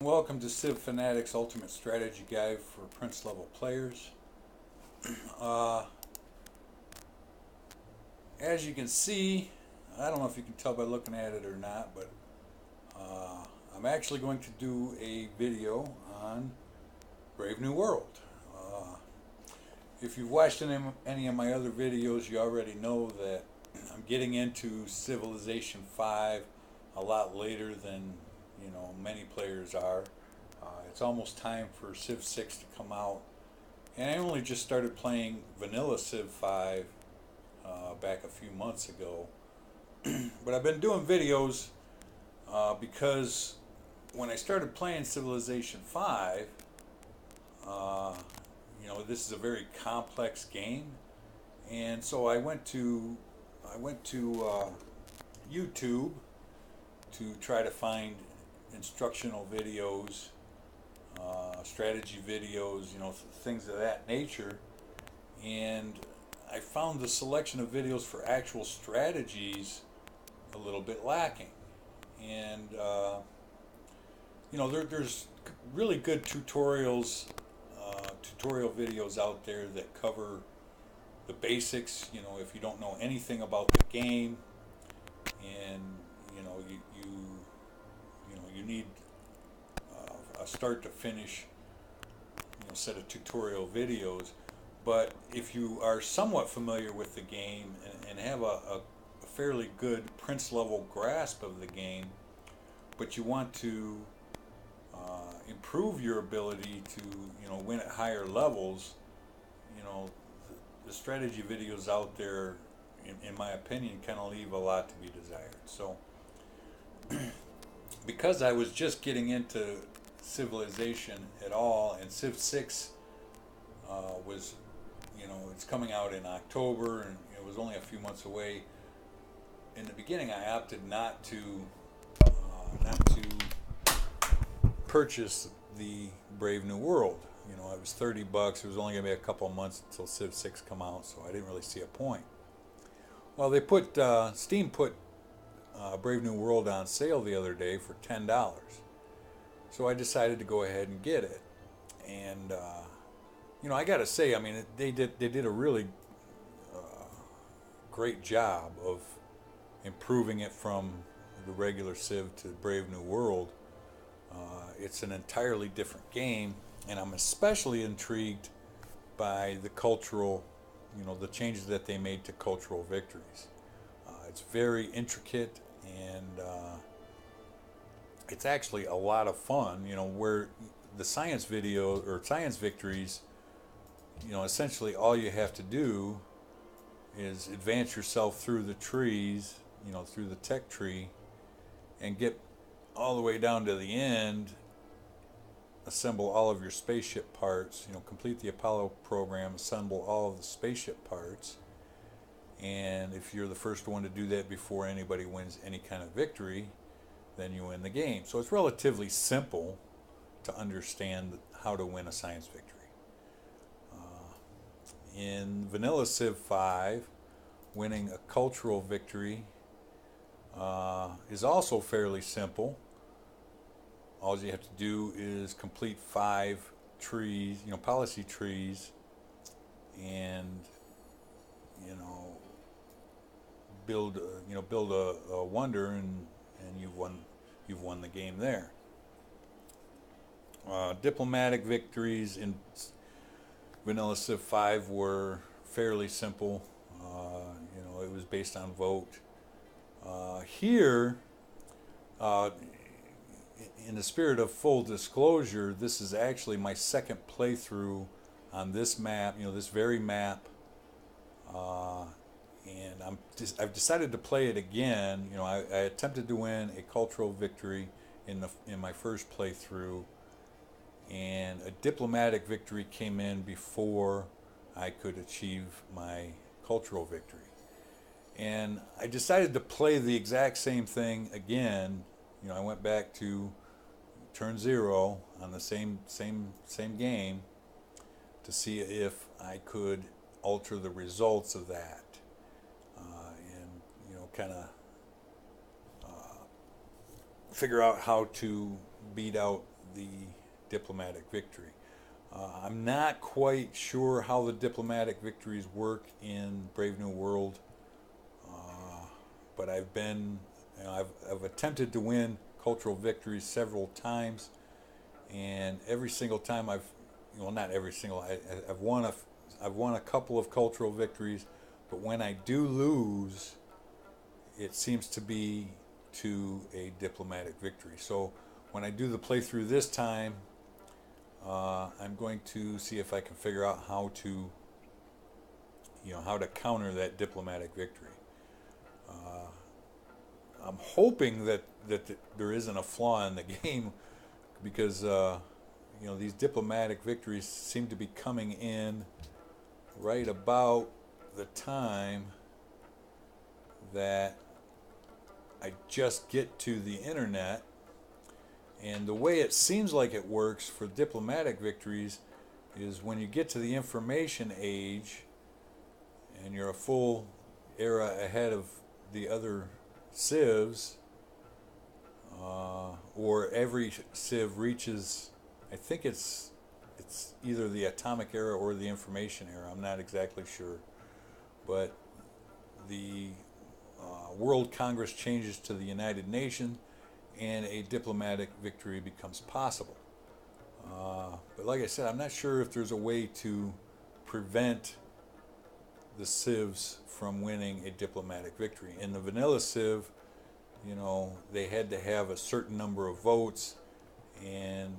Welcome to Civ Fanatics Ultimate Strategy Guide for Prince level players. Uh, as you can see, I don't know if you can tell by looking at it or not, but I'm actually going to do a video on Brave New World. If you've watched any of my other videos, you already know that I'm getting into Civilization 5 a lot later than many players are. It's almost time for Civ 6 to come out, and I only just started playing vanilla Civ 5 back a few months ago. But I've been doing videos because when I started playing Civilization 5, this is a very complex game, and so I went to YouTube to try to find instructional videos, strategy videos, things of that nature. And I found the selection of videos for actual strategies a little bit lacking. And there's really good tutorial videos out there that cover the basics. If you don't know anything about the game, and you need a start to finish set of tutorial videos. But if you are somewhat familiar with the game and have a fairly good Prince level grasp of the game, but you want to improve your ability to win at higher levels, the strategy videos out there, in my opinion, kind of leave a lot to be desired. So because I was just getting into Civilization at all, and Civ 6 was, it's coming out in October, and it was only a few months away. In the beginning, I opted not to purchase the Brave New World. It was $30. It was only going to be a couple of months until Civ 6 come out, so I didn't really see a point. Well, Steam put Brave New World on sale the other day for $10. So I decided to go ahead and get it. And I got to say, I mean, they did a really great job of improving it from the regular Civ to Brave New World. It's an entirely different game, and I'm especially intrigued by the cultural, the changes that they made to cultural victories. It's very intricate, and it's actually a lot of fun. Where the science victories, essentially all you have to do is advance yourself through the trees, through the tech tree, and get all the way down to the end, assemble all of your spaceship parts, complete the Apollo program, assemble all of the spaceship parts, and if you're the first one to do that before anybody wins any kind of victory, then you win the game. So it's relatively simple to understand how to win a science victory. In vanilla Civ 5, winning a cultural victory is also fairly simple. All you have to do is complete 5 trees, policy trees, and build a wonder, and you've won the game there. Diplomatic victories in vanilla Civ 5 were fairly simple. It was based on vote. Here, in the spirit of full disclosure, this is actually my second playthrough on this map, this very map, and I've decided to play it again. I attempted to win a cultural victory in my first playthrough, and a diplomatic victory came in before I could achieve my cultural victory. And I decided to play the exact same thing again. I went back to turn 0 on the same game to see if I could alter the results of that, and kind of figure out how to beat out the diplomatic victory. I'm not quite sure how the diplomatic victories work in Brave New World, but I've attempted to win cultural victories several times, and every single time not every single, I've won a couple of cultural victories, but when I do lose, it seems to be to a diplomatic victory. So when I do the playthrough this time, I'm going to see if I can figure out how to counter that diplomatic victory. I'm hoping that there isn't a flaw in the game, because these diplomatic victories seem to be coming in right about the time that I just get to the internet. And the way it seems like it works for diplomatic victories is when you get to the information age and you're a full era ahead of the other civs, or every civ reaches, I think it's either the atomic era or the information era, I'm not exactly sure, but the World Congress changes to the United Nations and a diplomatic victory becomes possible. But like I said, I'm not sure if there's a way to prevent the civs from winning a diplomatic victory. In the vanilla civ, they had to have a certain number of votes, and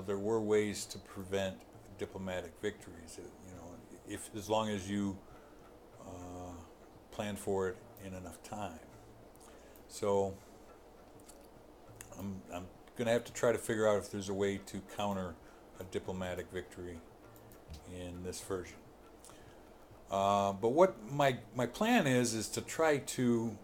there were ways to prevent diplomatic victories. If as long as you plan for it in enough time. So I'm going to have to try to figure out if there's a way to counter a diplomatic victory in this version. But what my plan is to try to,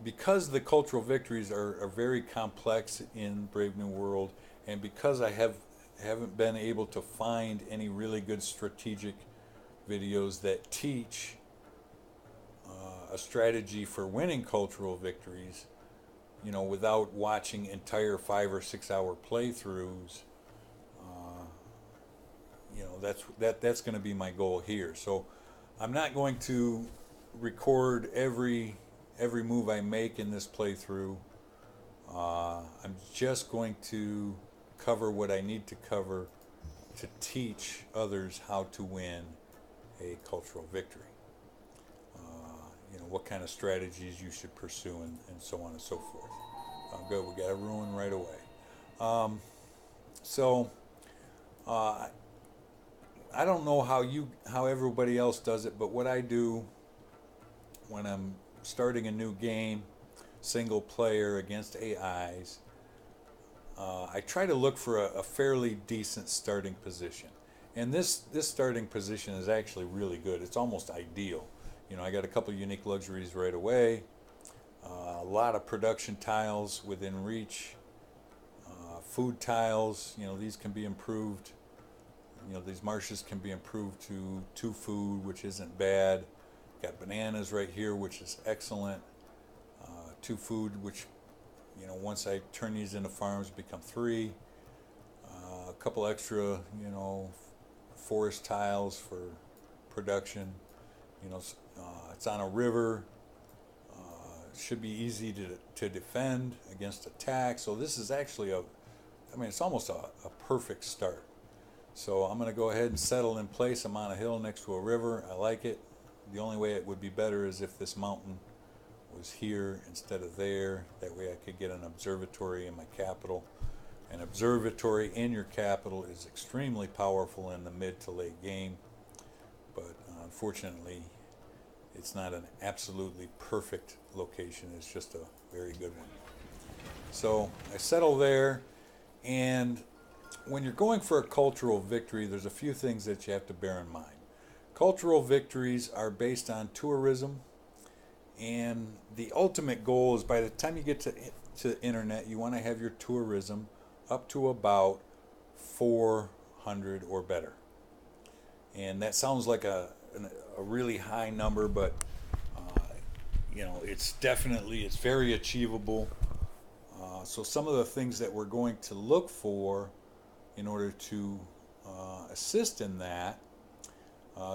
because the cultural victories are very complex in Brave New World, and because I haven't been able to find any really good strategic videos that teach a strategy for winning cultural victories, without watching entire 5 or 6 hour playthroughs, that's going to be my goal here. So I'm not going to record every move I make in this playthrough. I'm just going to cover what I need to cover to teach others how to win a cultural victory. What kind of strategies you should pursue, and so on and so forth. Good, we got a ruin right away. I don't know how everybody else does it, but what I do when I'm starting a new game, single player against AIs, I try to look for a fairly decent starting position. And this starting position is actually really good. It's almost ideal. I got a couple unique luxuries right away, a lot of production tiles within reach, food tiles, these can be improved. These marshes can be improved to 2 food, which isn't bad. Got bananas right here, which is excellent. 2 food, which, once I turn these into farms, become 3. A couple extra, forest tiles for production. It's on a river. Should be easy to defend against attack. So this is actually it's almost a perfect start. So I'm going to go ahead and settle in place. I'm on a hill next to a river. I like it. The only way it would be better is if this mountain was here instead of there. That way I could get an observatory in my capital. An observatory in your capital is extremely powerful in the mid to late game, but unfortunately it's not an absolutely perfect location. It's just a very good one. So I settle there, and when you're going for a cultural victory, there's a few things that you have to bear in mind. Cultural victories are based on tourism, and the ultimate goal is by the time you get to the internet, you want to have your tourism up to about 400 or better. And that sounds like a really high number, but it's very achievable. So some of the things that we're going to look for in order to assist in that,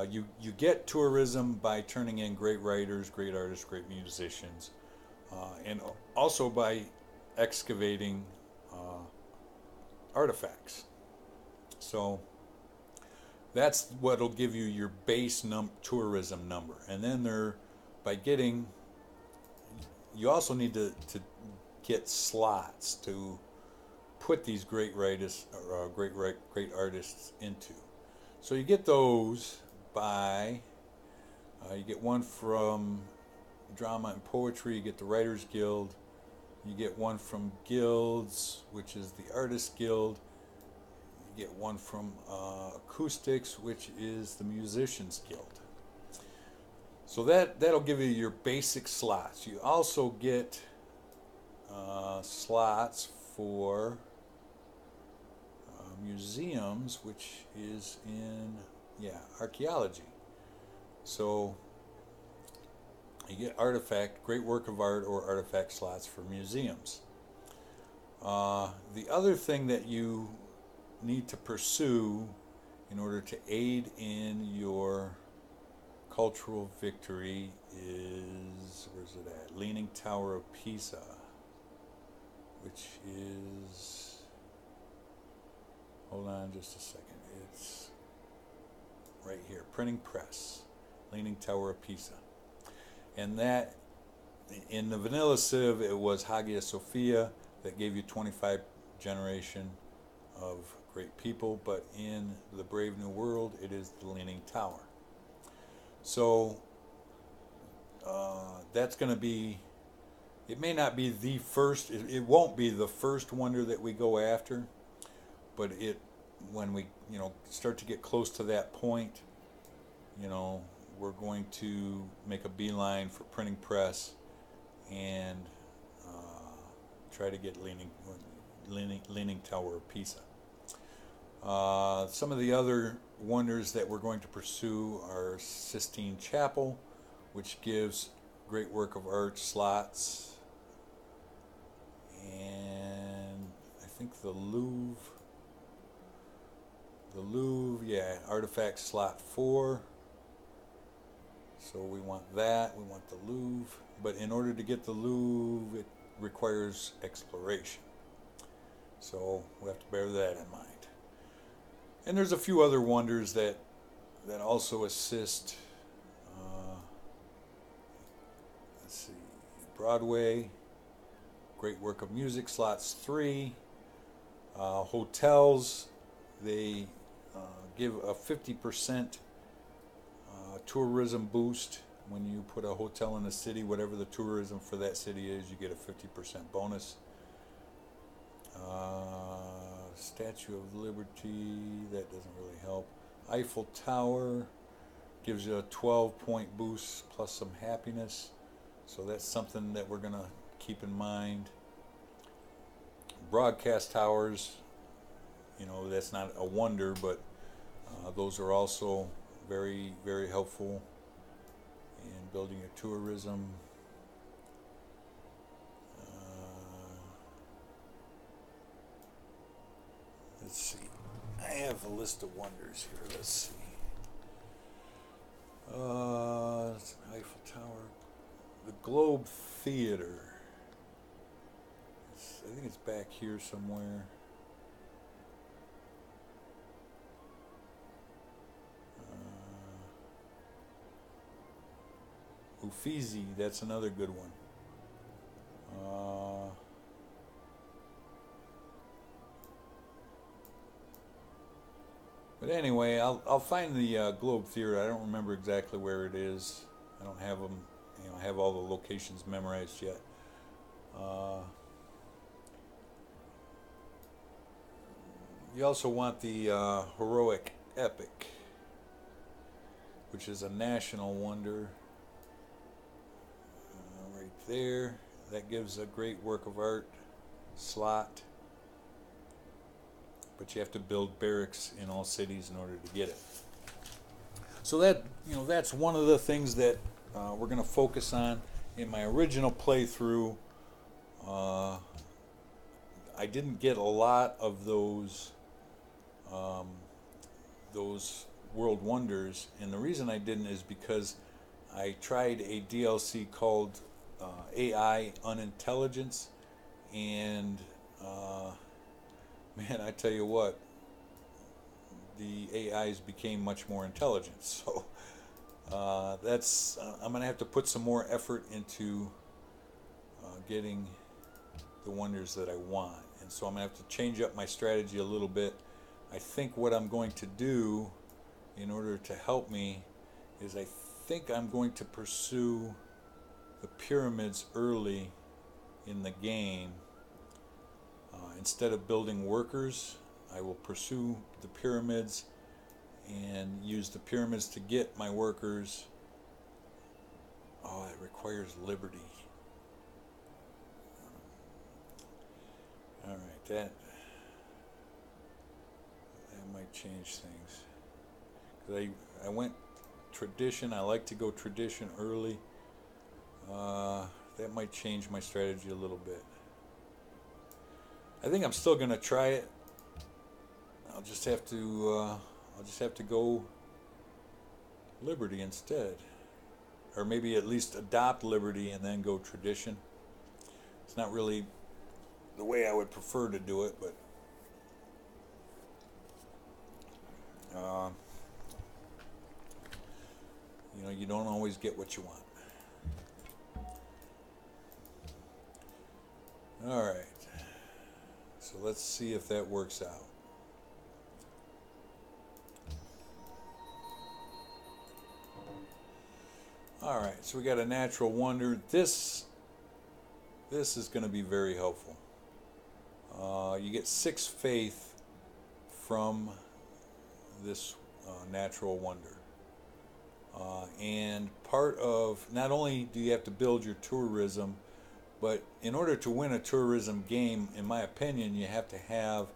you get tourism by turning in great writers, great artists, great musicians, and also by excavating artifacts. So that's what'll give you your base tourism number, and then by getting, you also need to get slots to put these great writers, great artists into. So you get those by you get one from drama and poetry. You get the Writers Guild. You get one from guilds, which is the Artists Guild. You get one from acoustics, which is the Musicians Guild. So that'll give you your basic slots. You also get slots for museums, which is in archaeology. So you get great work of art or artifact slots for museums. The other thing that you need to pursue in order to aid in your cultural victory is, where's it at? Leaning Tower of Pisa, which is, hold on just a second, it's right here, printing press, Leaning Tower of Pisa. And that, in the vanilla Civ, it was Hagia Sophia that gave you 25 generation of great people, but in the Brave New World, it is the Leaning Tower. So that's going to be, it may not be the first, it won't be the first wonder that we go after, but when we start to get close to that point, we're going to make a beeline for printing press and try to get Leaning Tower of Pisa. Some of the other wonders that we're going to pursue are Sistine Chapel, which gives great work of art slots, and I think the Louvre, artifact slot 4. So we want that, we want the Louvre, but in order to get the Louvre, it requires exploration. So we have to bear that in mind. And there's a few other wonders that also assist. Let's see, Broadway, great work of music, slots 3. Hotels, they give a 50% tourism boost. When you put a hotel in a city, whatever the tourism for that city is, you get a 50% bonus. Statue of Liberty, that doesn't really help. Eiffel Tower gives you a 12-point boost plus some happiness, so that's something that we're going to keep in mind. Broadcast towers, that's not a wonder, but those are also very, very helpful in building your tourism. Let's see. I have a list of wonders here. Let's see. Eiffel Tower. The Globe Theater. I think it's back here somewhere. Uffizi, that's another good one. But anyway, I'll find the Globe Theater. I don't remember exactly where it is. I don't have them, have all the locations memorized yet. You also want the Heroic Epic, which is a national wonder. Right there. That gives a great work of art slot. But you have to build barracks in all cities in order to get it. So that's one of the things that we're going to focus on. In my original playthrough, I didn't get a lot of um, those world wonders, and the reason I didn't is because I tried a DLC called AI Unintelligence, and man, I tell you what, the AIs became much more intelligent. So that's I'm gonna have to put some more effort into getting the wonders that I want, and so I'm gonna have to change up my strategy a little bit. I think what I'm going to do in order to help me is I think I'm going to pursue the pyramids early in the game. Instead of building workers, I will pursue the pyramids and use the pyramids to get my workers. Oh, it requires liberty. All right, that might change things. 'Cause I went tradition. I like to go tradition early. That might change my strategy a little bit. I think I'm still gonna try it. I'll just have to go liberty instead, or maybe at least adopt liberty and then go tradition. It's not really the way I would prefer to do it, but you don't always get what you want. All right, so let's see if that works out. All right, so we got a natural wonder. This is going to be very helpful. You get 6 faith from this natural wonder. And part of, not only do you have to build your tourism, but in order to win a tourism game, in my opinion, you have to have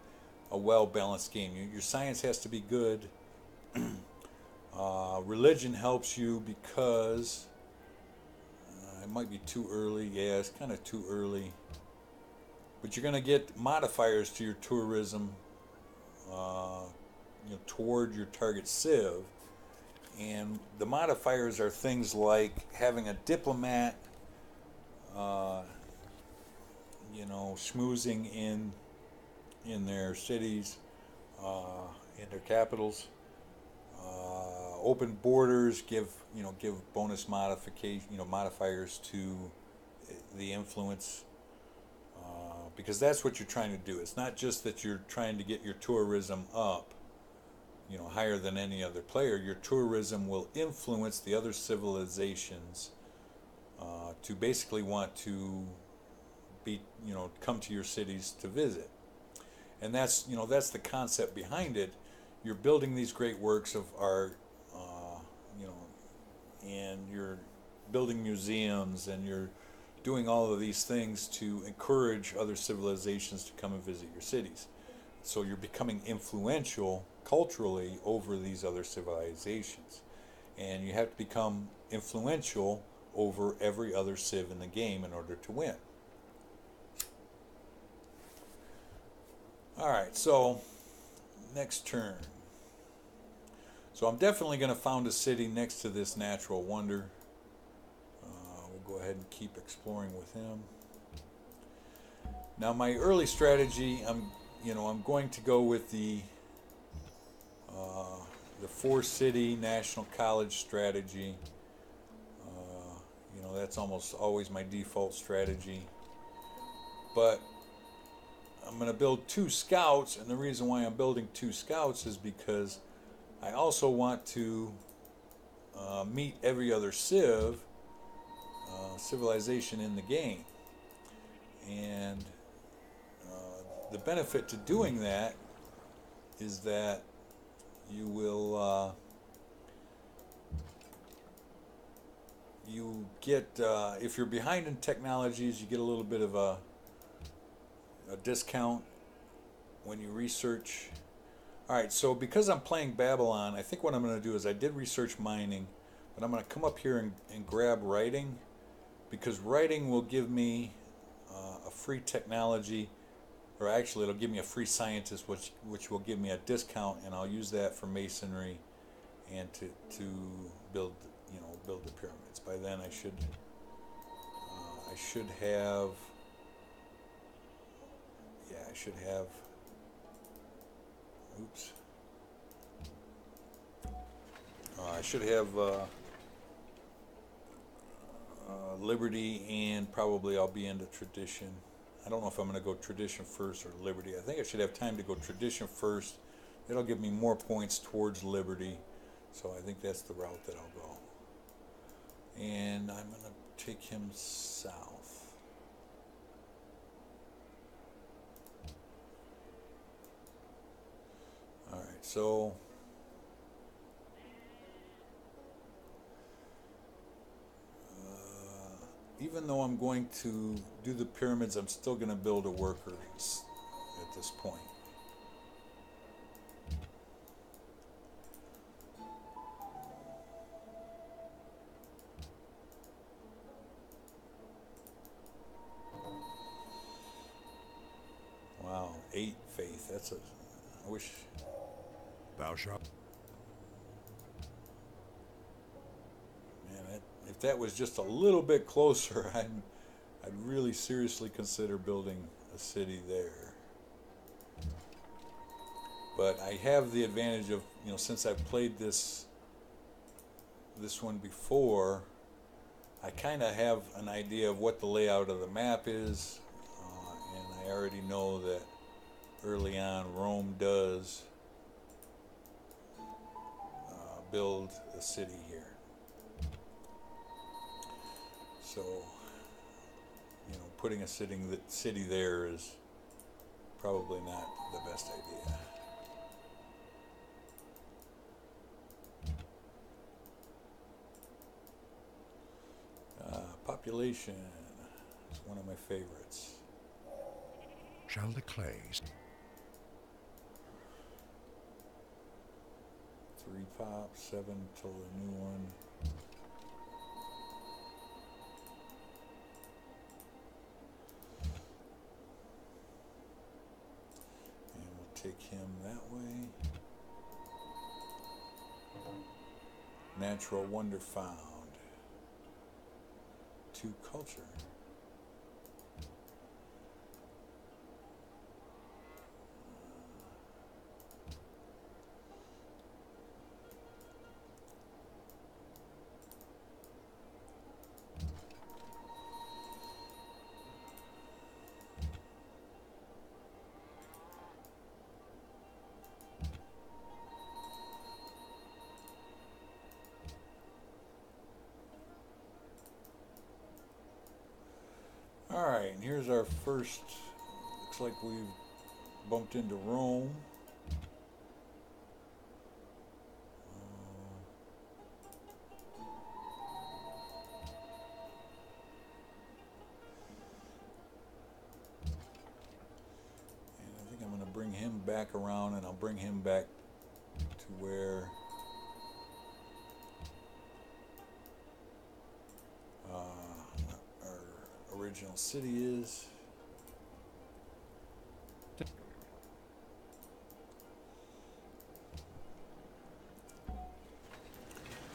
a well-balanced game. Your science has to be good. Religion helps you because it might be too early. Yeah, it's kind of too early. But you're going to get modifiers to your tourism toward your target civ. And the modifiers are things like having a diplomat, schmoozing in their cities, in their capitals. Open borders give bonus modifiers to the influence, because that's what you're trying to do. It's not just that you're trying to get your tourism up, higher than any other player. Your tourism will influence the other civilizations to basically want to come to your cities to visit. And that's the concept behind it. You're building these great works of art, and you're building museums, and you're doing all of these things to encourage other civilizations to come and visit your cities. So you're becoming influential culturally over these other civilizations. And you have to become influential over every other civ in the game in order to win. Alright, so next turn. So I'm definitely going to found a city next to this natural wonder. We'll go ahead and keep exploring with him. Now my early strategy, I'm going to go with the 4-city national college strategy. That's almost always my default strategy. But I'm going to build 2 scouts, and the reason why I'm building 2 scouts is because I also want to meet every other civilization in the game. And the benefit to doing that is that you will you get if you're behind in technologies, you get a little bit of a discount when you research. Alright, so because I'm playing Babylon, I think what I'm going to do is I did research mining, but I'm going to come up here and grab writing, because writing will give me a free technology or actually it'll give me a free scientist, which will give me a discount, and I'll use that for masonry and to build, build the pyramids. By then I should have, yeah, I should have, oops, I should have Liberty, and probably I'll be into tradition. I don't know if I'm going to go tradition first or Liberty. I think I should have time to go tradition first. It'll give me more points towards Liberty, so I think that's the route that I'll go. And I'm going to take him south. All right, so even though I'm going to do the pyramids, I'm still going to build a worker at this point. Wow, 8 faith. That's a. I wish. Thou shalt. Man, if that was just a little bit closer, I'd really seriously consider building a city there. But I have the advantage of, since I've played this one before, I kind of have an idea of what the layout of the map is, and I already know that early on Rome does build a city here. So, putting a city there is probably not the best idea. Population is one of my favorites. Shall the clays. 3 pop, 7 till the new one. And we'll take him that way. Natural wonder found. 2 culture. Alright, and here's our first, looks like we've bumped into Rome. And I think I'm going to bring him back around, and I'll bring him back to where our original city is.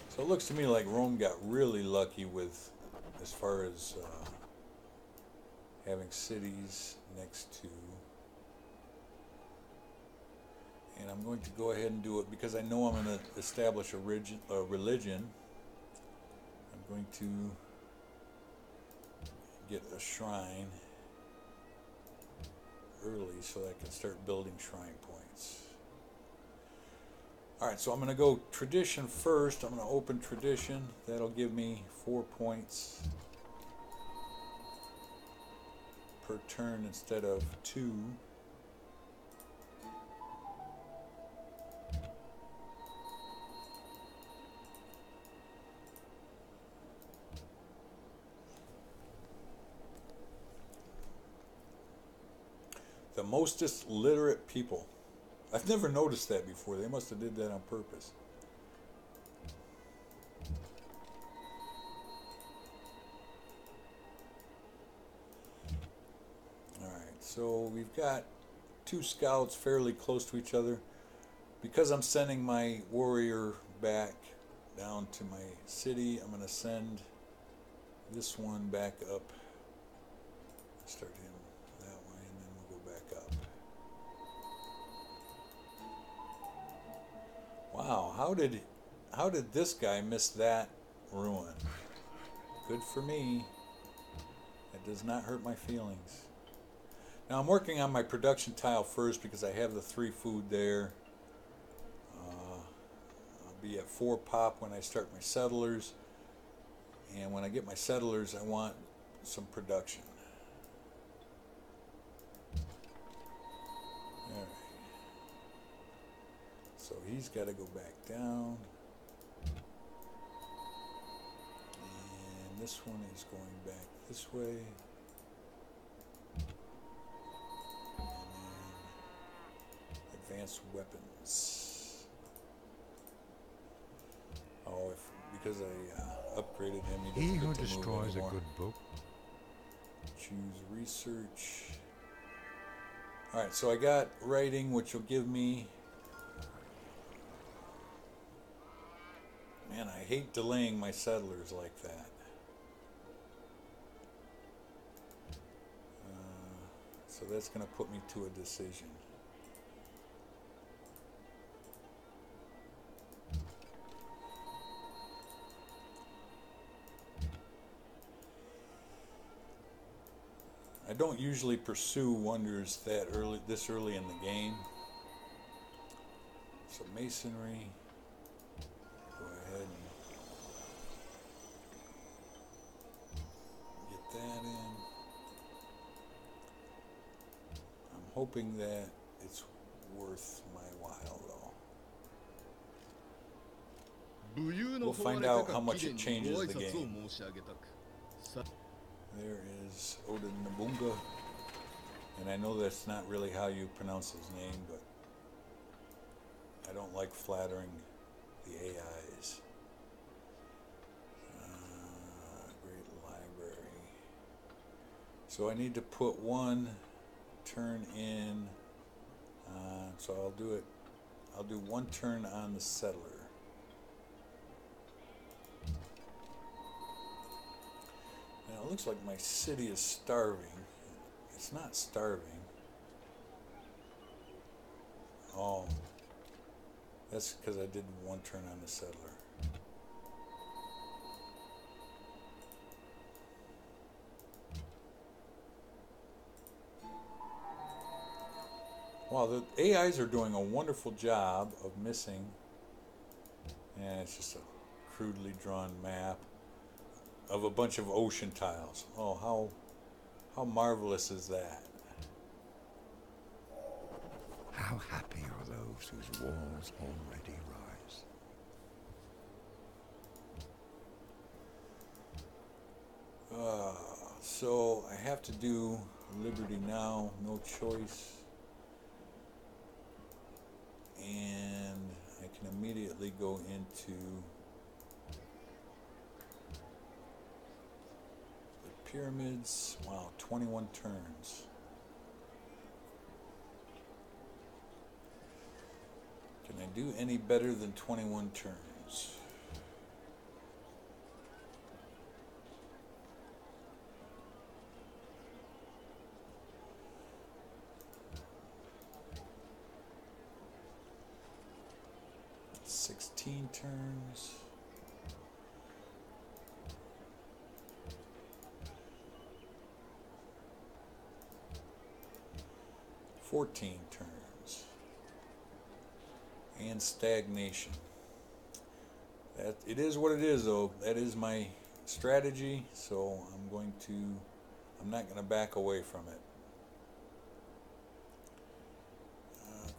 So it looks to me like Rome got really lucky with, as far as having cities next to, and I'm going to go ahead and do it because I know I'm going to establish a religion. I'm going to get a shrine early so I can start building shrine points. Alright, so I'm going to go tradition first. I'm going to open tradition. That'll give me 4 points per turn instead of 2. The mostest literate people. I've never noticed that before. They must have did that on purpose. Alright, So we've got two scouts fairly close to each other. Because I'm sending my warrior back down to my city, I'm going to send this one back up. Start him that way, and then we'll go back up. Wow, how did this guy miss that ruin? Good for me. It does not hurt my feelings. Now I'm working on my production tile first because I have the 3 food there. I'll be at 4 pop when I start my settlers. And when I get my settlers, I want some production. Alright. So he's got to go back down. And this one is going back this way. And then advanced weapons. Oh, because I upgraded him, he He doesn't who get to move destroys a anymore. good book. Choose research. Alright, so I got writing, which will give me... Man, I hate delaying my settlers like that. So that's going to put me to a decision. I don't usually pursue wonders this early in the game. So masonry, go ahead and get that in. I'm hoping that it's worth my while though. We'll find out how much it changes the game. There is Odin Nabunga, and I know that's not really how you pronounce his name, but I don't like flattering the AIs. Great library. So I need to put 1 turn in, so I'll do 1 turn on the settler. Now it looks like my city is starving. It's not starving. Oh, that's because I did 1 turn on the settler. Wow, the AIs are doing a wonderful job of missing. And it's just a crudely drawn map of a bunch of ocean tiles. Oh, how marvelous is that? How happy are those whose walls already rise. So I have to do Liberty now, no choice. And I can immediately go into the pyramids. Wow, 21 turns. Can I do any better than 21 turns? Turns. $14 turns. And stagnation. That it is what it is though. That is my strategy, so I'm not going to back away from it.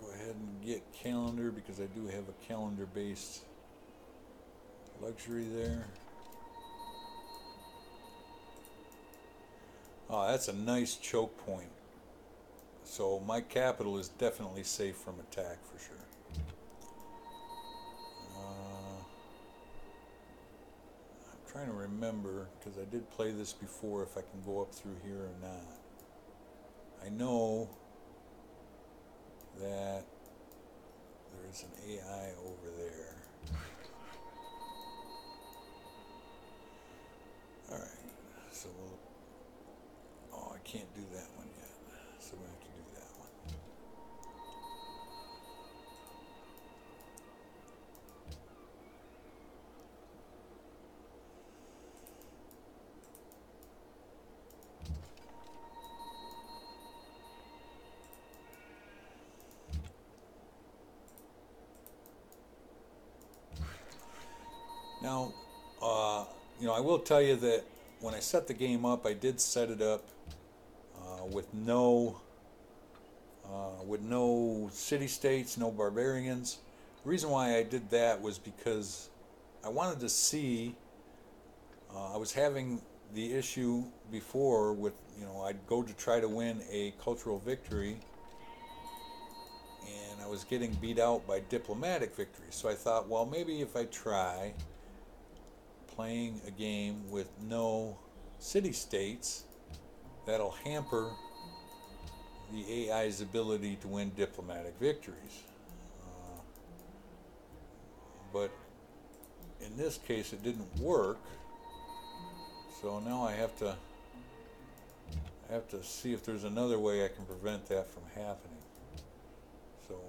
Go ahead and get calendar because I do have a calendar based luxury there. Oh, that's a nice choke point. So my capital is definitely safe from attack for sure. I'm trying to remember because I did play this before if I can go up through here or not. I know that there's an AI over there. Alright, so we'll... Oh, I can't do that one yet. So we have to do that one. Now, I will tell you that when I set the game up, I did set it up with no city-states, no barbarians. The reason why I did that was because I wanted to see. I was having the issue before with, I'd go to try to win a cultural victory, and I was getting beat out by diplomatic victories. So I thought, well, maybe if I try playing a game with no city-states, that'll hamper the AI's ability to win diplomatic victories. But in this case, it didn't work. So now I have to see if there's another way I can prevent that from happening. So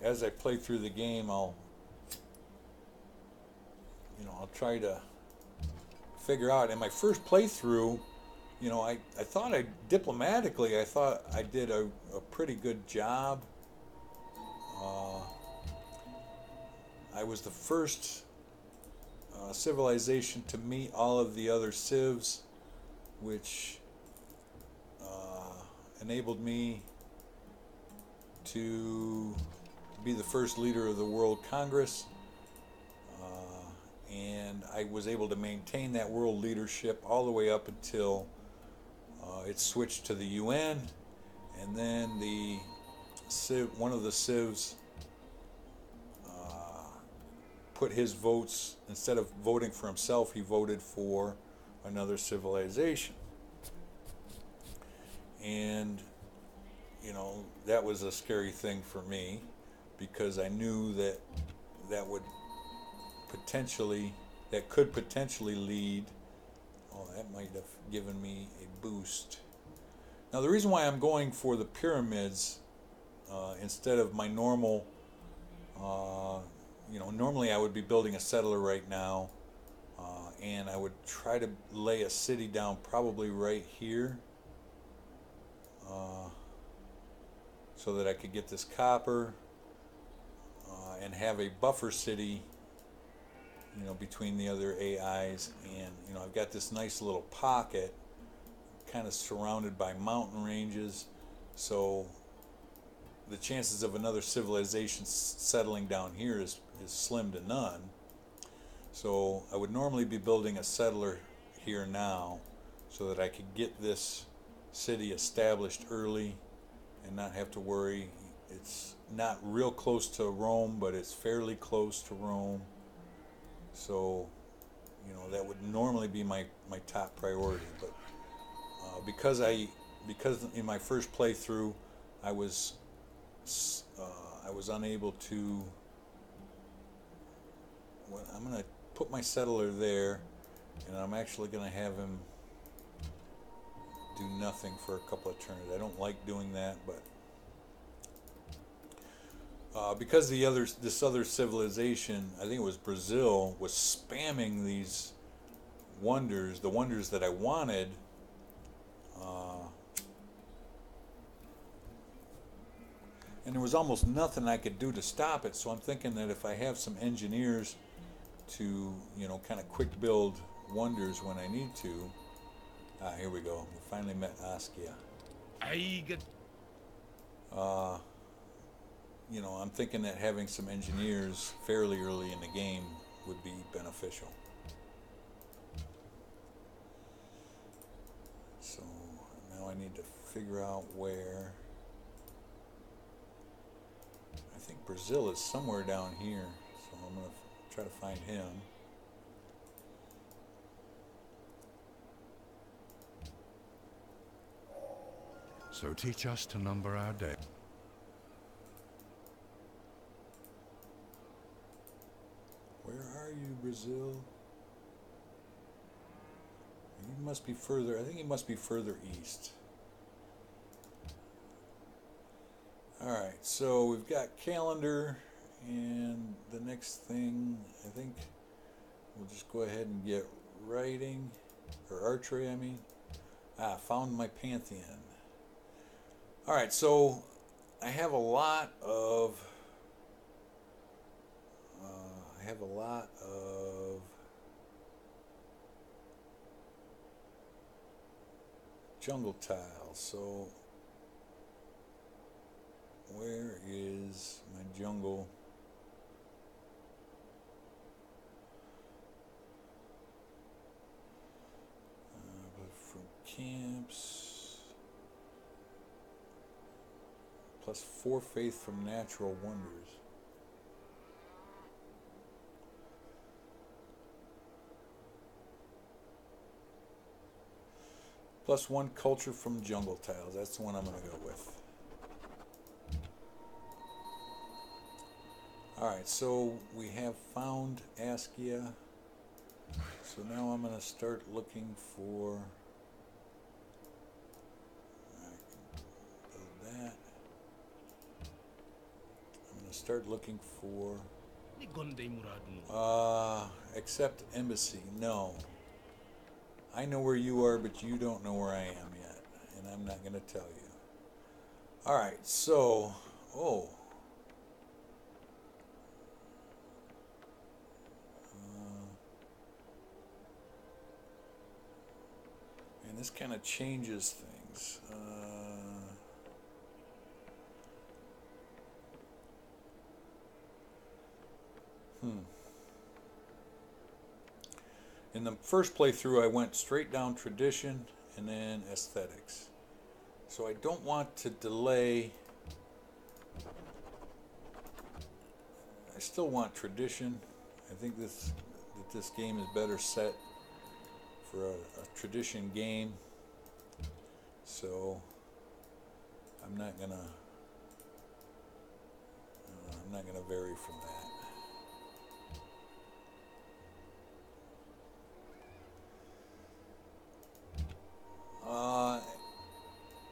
as I play through the game, I'll try to figure out. In my first playthrough, I thought I did a pretty good job. I was the first civilization to meet all of the other civs, which enabled me to be the first leader of the World Congress, and I was able to maintain that world leadership all the way up until it switched to the UN, and then one of the civs put his votes, instead of voting for himself, he voted for another civilization. And that was a scary thing for me, because I knew that could potentially lead. Oh, that might have given me a boost. Now, the reason why I'm going for the pyramids instead of my normal, normally I would be building a settler right now, and I would try to lay a city down probably right here, so that I could get this copper and have a buffer city, between the other AIs. And I've got this nice little pocket kind of surrounded by mountain ranges, so the chances of another civilization settling down here is slim to none. So I would normally be building a settler here now so that I could get this city established early and not have to worry. It's not real close to Rome, but it's fairly close to Rome. So, that would normally be my top priority. But because in my first playthrough I was unable to. Well, I'm going to put my settler there, and I'm actually going to have him do nothing for a couple of turns. I don't like doing that, but because this other civilization, I think it was Brazil, was spamming these wonders, the wonders that I wanted, and there was almost nothing I could do to stop it. So I'm thinking that if I have some engineers to, kind of quick build wonders when I need to. Here we go. We finally met Askia. I'm thinking that having some engineers fairly early in the game would be beneficial. So now I need to figure out where. I think Brazil is somewhere down here, so I'm going to try to find him. So teach us to number our days. Where are you, Brazil? You must be further, I think you must be further east. Alright, so we've got calendar, and the next thing, I think we'll just go ahead and get writing, or archery, I mean. Found my pantheon. Alright, so I have a lot of jungle tiles. So where is my jungle? From camps, plus 4 faith from natural wonders. Plus 1 culture from jungle tiles. That's the one I'm going to go with. Alright, so we have found Askia. So now I'm going to start looking for... I can build that. I'm going to start looking for... accept embassy. No. I know where you are, but you don't know where I am yet. And I'm not going to tell you. Alright, so... Oh. And this kind of changes things. In the first playthrough, I went straight down tradition and then aesthetics. So I don't want to delay. I still want tradition. I think that this game is better set for a tradition game. So I'm not gonna vary from that.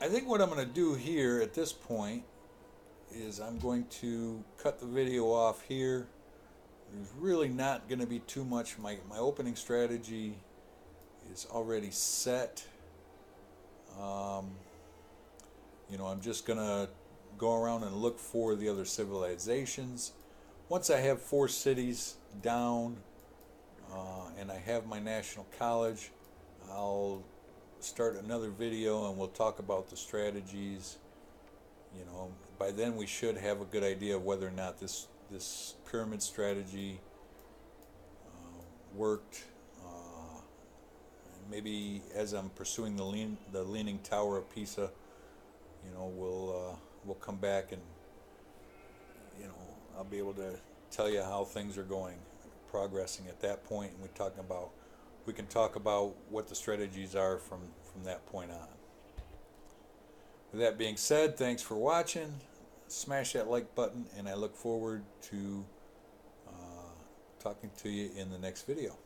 I think what I'm going to do here at this point is I'm going to cut the video off here. There's really not going to be too much. My opening strategy is already set. You know, I'm just going to go around and look for the other civilizations. Once I have 4 cities down and I have my national college, I'll start another video and we'll talk about the strategies. You know, by then we should have a good idea of whether or not this pyramid strategy worked. And maybe as I'm pursuing the Leaning Tower of Pisa, you know, we'll come back and, you know, I'll be able to tell you how things are going, progressing at that point, and we can talk about what the strategies are from that point on. With that being said, thanks for watching. Smash that like button, and I look forward to talking to you in the next video.